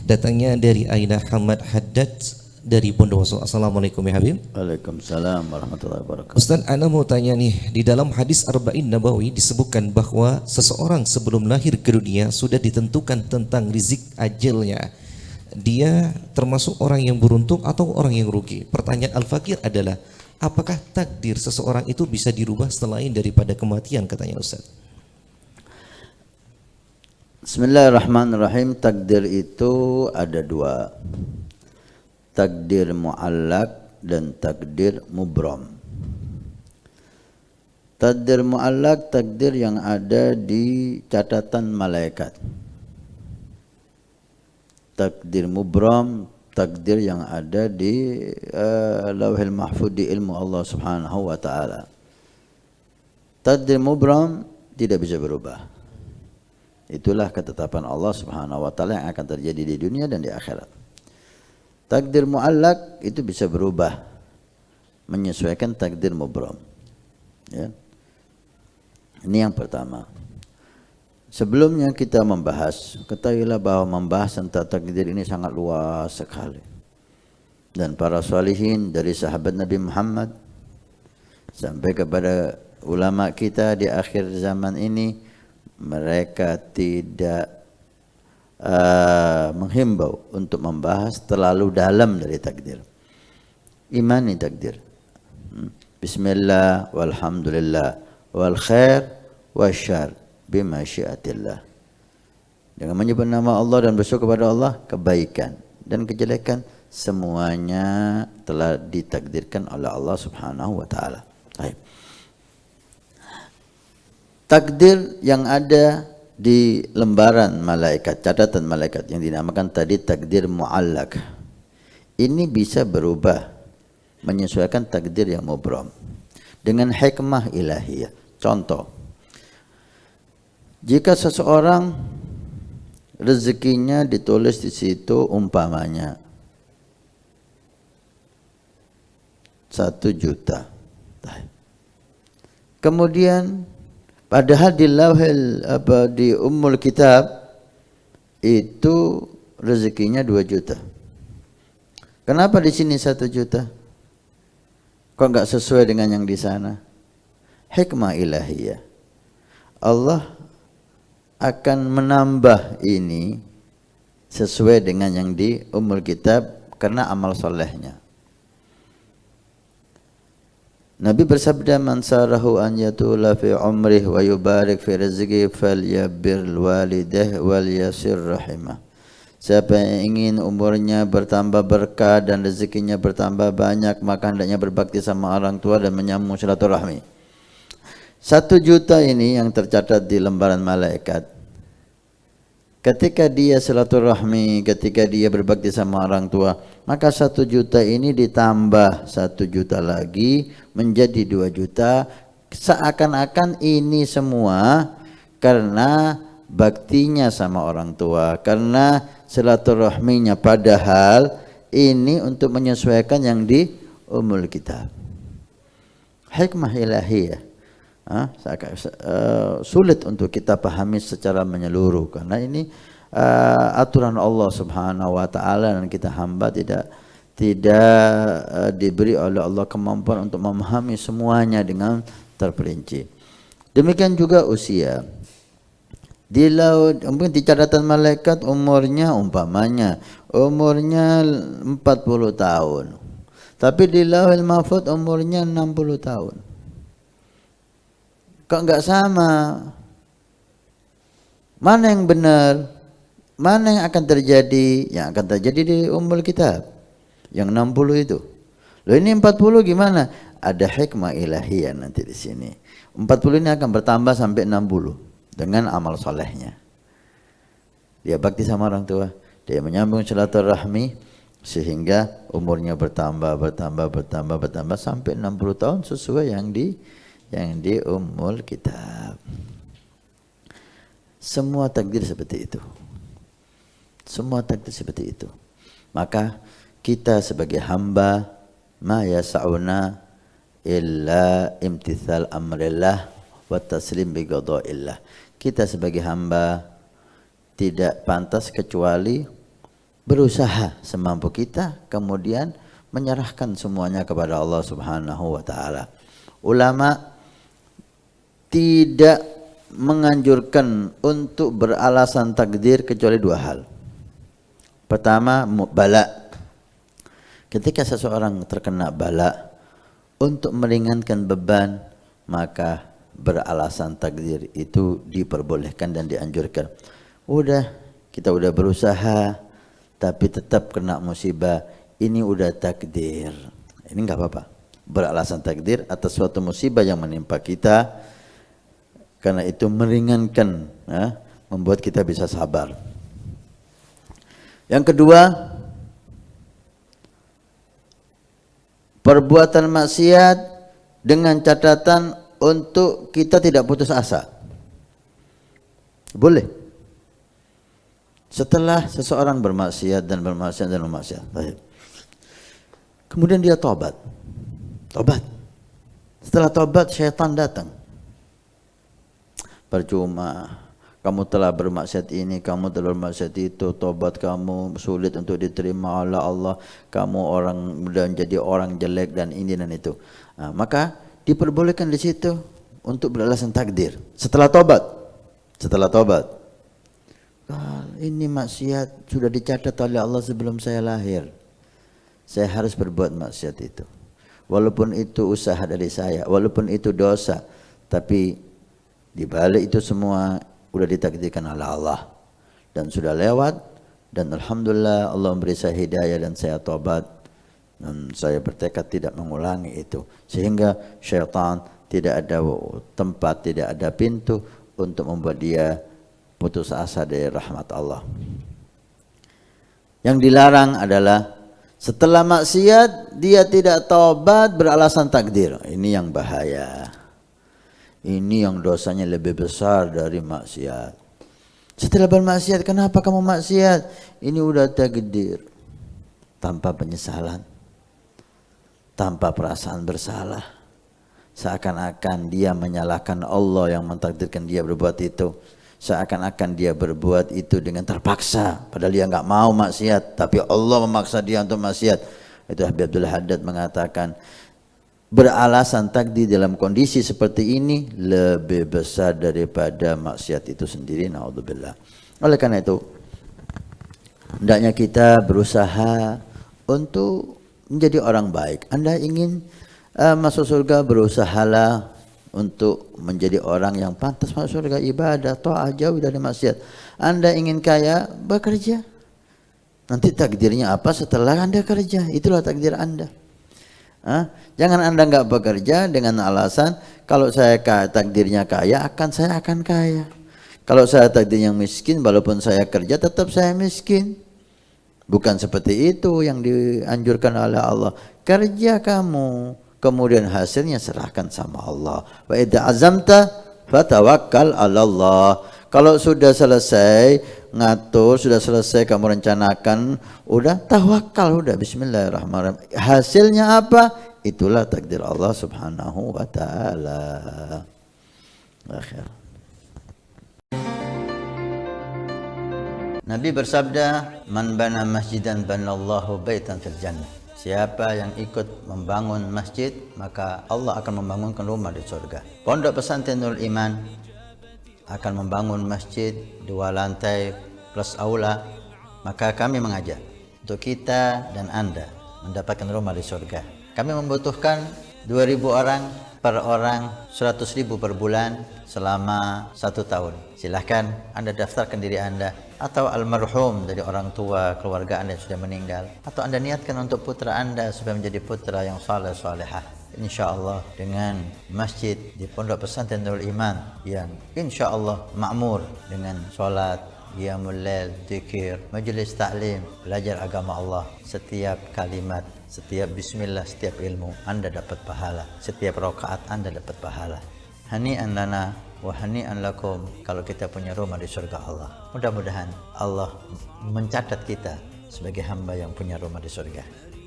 Datangnya dari Aina Hamad Haddad dari Bondowoso. Assalamualaikum ya Habib. Waalaikumsalam warahmatullahi wabarakatuh. Ustaz, ana mau tanya nih, di dalam hadis Arba'in Nabawi disebutkan bahwa seseorang sebelum lahir ke dunia sudah ditentukan tentang rizik ajalnya. Dia termasuk orang yang beruntung atau orang yang rugi? Pertanyaan Al-Fakir adalah, apakah takdir seseorang itu bisa dirubah selain daripada kematian, katanya Ustaz? Bismillahirrahmanirrahim. Takdir itu ada dua. Takdir mu'allak dan takdir mubram. Takdir mu'allak, takdir yang ada di catatan malaikat. Takdir mubram, takdir yang ada di lauhil mahfuz, di ilmu Allah subhanahu wa ta'ala. Takdir mubram tidak bisa berubah. Itulah ketetapan Allah subhanahu wa ta'ala yang akan terjadi di dunia dan di akhirat. Takdir mu'allak itu bisa berubah menyesuaikan takdir mubram. Ya. Ini yang pertama. Sebelumnya kita membahas, ketahuilah bahwa membahas tentang takdir ini sangat luas sekali. Dan para salihin dari sahabat Nabi Muhammad sampai kepada ulama kita di akhir zaman ini, mereka tidak menghimbau untuk membahas terlalu dalam dari takdir. Imani takdir. Bismillah walhamdulillah wal khair wasyarr bima syiatillah. Dengan menyebut nama Allah dan bersyukur kepada Allah, kebaikan dan kejelekan semuanya telah ditakdirkan oleh Allah Subhanahu wa taala. Baik. Takdir yang ada di lembaran malaikat, catatan malaikat yang dinamakan tadi takdir mu'allak, ini bisa berubah menyesuaikan takdir yang mubram dengan hikmah ilahiyah. Contoh, jika seseorang rezekinya ditulis di situ umpamanya 1 juta, kemudian padahal di lauhil di ummul kitab itu rezekinya 2 juta. Kenapa di sini 1 juta? Kok enggak sesuai dengan yang di sana? Hikmah ilahiyah. Allah akan menambah ini sesuai dengan yang di ummul kitab karena amal solehnya. Nabi bersabda, man sarahu an yatula fi umrih wa yubarik fi rizqi falyabir walidah wal yasir rahimah. Siapa yang ingin umurnya bertambah berkah dan rezekinya bertambah banyak, maka hendaknya berbakti sama orang tua dan menyambung silaturahmi. 1 juta ini yang tercatat di lembaran malaikat. Ketika dia silaturahmi, ketika dia berbakti sama orang tua, maka 1 juta ini ditambah 1 juta lagi menjadi 2 juta. Seakan-akan ini semua karena baktinya sama orang tua, karena silaturahminya, padahal ini untuk menyesuaikan yang di ummul kitab. Hikmah ilahiyah. Sulit untuk kita pahami secara menyeluruh karena ini aturan Allah Subhanahu wa taala dan kita hamba tidak diberi oleh Allah kemampuan untuk memahami semuanya dengan terperinci. Demikian juga usia. Di laut, mungkin di catatan malaikat umurnya umpamanya umurnya 40 tahun. Tapi di lauhil mahfuz umurnya 60 tahun. Kok enggak sama? Mana yang benar? Mana yang akan terjadi? Yang akan terjadi di ummul kitab. Yang 60 itu. Loh ini 40 gimana? Ada hikmah ilahiyah nanti di sini. 40 ini akan bertambah sampai 60 dengan amal solehnya. Dia bakti sama orang tua, dia menyambung silaturahmi sehingga umurnya bertambah sampai 60 tahun sesuai yang di ummul kitab. Semua takdir seperti itu. Semua takdir seperti itu. Maka kita sebagai hamba ma yas'una illa imtithal amrillah wa taslim bi qada'illah. Kita sebagai hamba tidak pantas kecuali berusaha semampu kita, kemudian menyerahkan semuanya kepada Allah Subhanahu wa taala. Ulama tidak menganjurkan untuk beralasan takdir kecuali dua hal. Pertama, bala. Ketika seseorang terkena bala, untuk meringankan beban, maka beralasan takdir itu diperbolehkan dan dianjurkan. Kita udah berusaha, tapi tetap kena musibah. Ini udah takdir. Ini nggak apa-apa. Beralasan takdir atas suatu musibah yang menimpa kita, karena itu meringankan, membuat kita bisa sabar. Yang kedua, perbuatan maksiat dengan catatan untuk kita tidak putus asa. Boleh. Setelah seseorang bermaksiat dan bermaksiat dan bermaksiat, kemudian dia tobat. Setelah tobat, syaitan datang. Percuma, kamu telah bermaksiat ini, kamu telah bermaksiat itu, tobat kamu sulit untuk diterima oleh Allah, kamu orang mudah menjadi orang jelek dan ini dan itu. Maka diperbolehkan di situ untuk beralasan takdir. Setelah tobat, ini maksiat sudah dicatat oleh Allah sebelum saya lahir. Saya harus berbuat maksiat itu. Walaupun itu usaha dari saya, walaupun itu dosa, tapi di balik itu semua sudah ditakdirkan oleh Allah dan sudah lewat, dan alhamdulillah Allah memberi saya hidayah dan saya tobat dan saya bertekad tidak mengulangi itu, sehingga syaitan tidak ada tempat, tidak ada pintu untuk membuat dia putus asa dari rahmat Allah. Yang dilarang adalah setelah maksiat dia tidak taubat beralasan takdir. Ini yang bahaya. Ini yang dosanya lebih besar dari maksiat. Setelah bermaksiat, kenapa kamu maksiat? Ini udah takdir. Tanpa penyesalan, tanpa perasaan bersalah, seakan-akan dia menyalahkan Allah yang mentakdirkan dia berbuat itu. Seakan-akan dia berbuat itu dengan terpaksa, padahal dia nggak mau maksiat, tapi Allah memaksa dia untuk maksiat. Itu Habib Abdul Haddad mengatakan, beralasan takdir dalam kondisi seperti ini lebih besar daripada maksiat itu sendiri. Naudzubillah. Oleh karena itu, hendaknya kita berusaha untuk menjadi orang baik. Anda ingin masuk surga, berusahalah untuk menjadi orang yang pantas masuk surga, ibadah, taat, jauh dari maksiat. Anda ingin kaya, bekerja. Nanti takdirnya apa setelah Anda kerja? Itulah takdir Anda. Jangan Anda nggak bekerja dengan alasan kalau saya takdirnya kaya, saya akan kaya. Kalau saya takdirnya miskin, walaupun saya kerja tetap saya miskin. Bukan seperti itu yang dianjurkan oleh Allah. Kerja kamu, kemudian hasilnya serahkan sama Allah. Wa idza azamta fatawakkal 'ala Allah. Kalau sudah selesai ngatur, sudah selesai kamu rencanakan, udah tawakal, udah bismillahirrahmanirrahim. Hasilnya apa? Itulah takdir Allah Subhanahu wa taala. Akhir. Nabi bersabda, "Man bana masjidan banallahu baitan fil jannah." Siapa yang ikut membangun masjid, maka Allah akan membangunkan rumah di surga. Pondok Pesantren Nurul Iman akan membangun masjid 2 lantai plus aula. Maka kami mengajak untuk kita dan Anda mendapatkan rumah di surga. Kami membutuhkan 2.000 orang, per orang 100.000 per bulan selama 1 tahun. Silahkan Anda daftarkan diri Anda, atau almarhum dari orang tua keluarga Anda yang sudah meninggal, atau Anda niatkan untuk putra Anda supaya menjadi putra yang saleh salehah. Insyaallah dengan masjid di Pondok Pesantren Nurul Iman yang insyaallah makmur dengan salat, qiyamul lail, zikir, majelis taklim, belajar agama Allah. Setiap kalimat, setiap bismillah, setiap ilmu Anda dapat pahala. Setiap rakaat Anda dapat pahala. Hani'an lana wa hani'an lakum kalau kita punya rumah di surga Allah. Mudah-mudahan Allah mencatat kita sebagai hamba yang punya rumah di surga.